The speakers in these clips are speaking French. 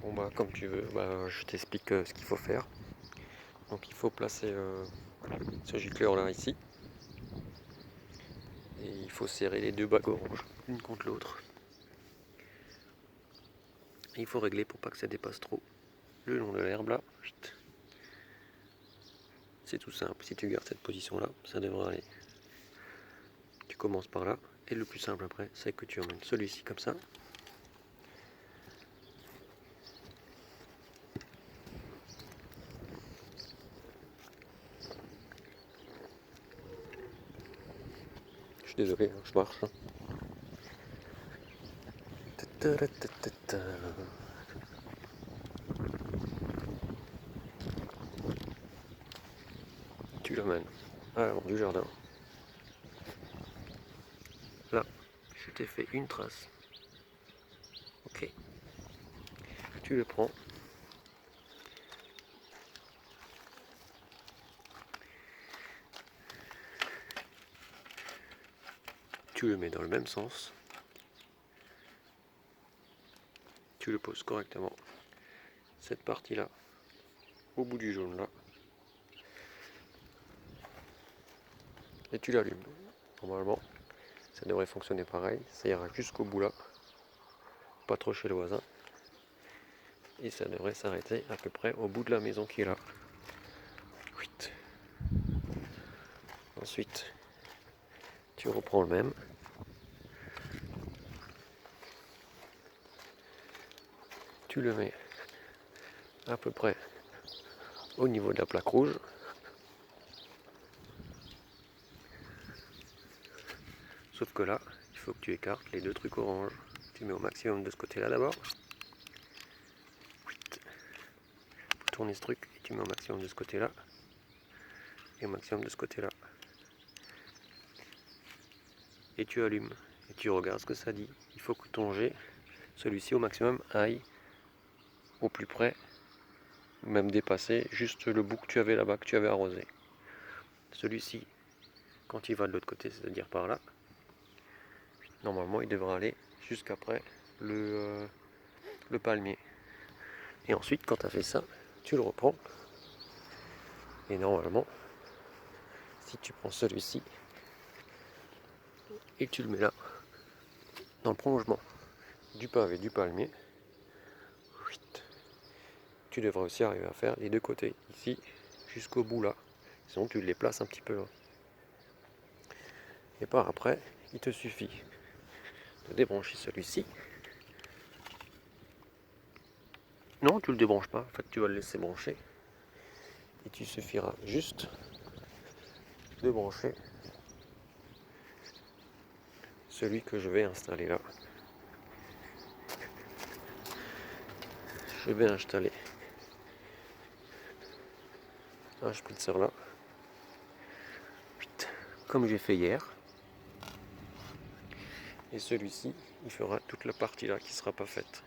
Bon bah comme tu veux, je t'explique ce qu'il faut faire. Donc il faut placer ce gicleur là ici. Et il faut serrer les deux bagues oranges, l'une contre l'autre. Et il faut régler pour pas que ça dépasse trop le long de l'herbe là. C'est tout simple, si tu gardes cette position là, ça devrait aller. Tu commences par là, et le plus simple après, c'est que tu emmènes celui-ci comme ça. Je suis désolé, hein, je marche. Tu l'emmènes à l'avant du jardin. Là, je t'ai fait une trace. Ok. Tu le prends. Tu le mets dans le même sens. Tu le poses correctement. Cette partie-là, au bout du jaune là. Et tu l'allumes. Normalement, ça devrait fonctionner pareil. Ça ira jusqu'au bout là. Pas trop chez le voisin. Et ça devrait s'arrêter à peu près au bout de la maison qui est là. Ensuite, tu reprends le même. Tu le mets à peu près au niveau de la plaque rouge. Sauf que là, il faut que tu écartes les deux trucs orange. Tu mets au maximum de ce côté-là d'abord. Tourner ce truc et tu mets au maximum de ce côté-là. Et au maximum de ce côté-là. Et tu allumes. Et tu regardes ce que ça dit. Il faut que ton jet, celui-ci au maximum, aille au plus près, même dépasser juste le bout que tu avais là-bas, que tu avais arrosé. Celui-ci, quand il va de l'autre côté, c'est-à-dire par là, normalement il devra aller jusqu'après le palmier. Et ensuite, quand tu as fait ça, tu le reprends. Et normalement, si tu prends celui-ci et tu le mets là, dans le prolongement du pavé du palmier, tu devrais aussi arriver à faire les deux côtés, ici jusqu'au bout là. Sinon tu les places un petit peu. Et par après, il te suffit de débrancher celui-ci. Non, tu le débranches pas, en fait tu vas le laisser brancher. Et tu suffira juste de brancher celui que je vais installer là. Je vais installer un spritzer là, comme j'ai fait hier. Et celui-ci, il fera toute la partie là qui ne sera pas faite.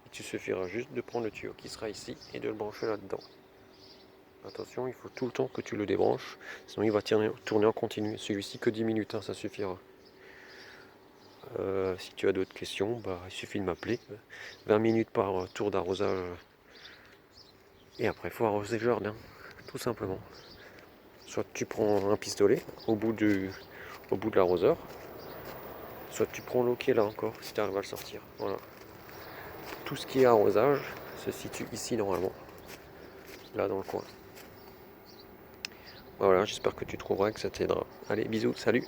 Il te suffira juste de prendre le tuyau qui sera ici et de le brancher là-dedans. Attention, il faut tout le temps que tu le débranches, sinon il va tourner en continu. Celui-ci que 10 minutes, hein, ça suffira. Si tu as d'autres questions, il suffit de m'appeler. 20 minutes par tour d'arrosage. Et après, il faut arroser le jardin, tout simplement. Soit tu prends un pistolet au bout de l'arroseur, soit tu prends l'eau qui est là encore, si tu arrives à le sortir. Voilà. Tout ce qui est arrosage se situe ici normalement, là dans le coin. Voilà, j'espère que tu trouveras que ça t'aidera. Allez, bisous, salut!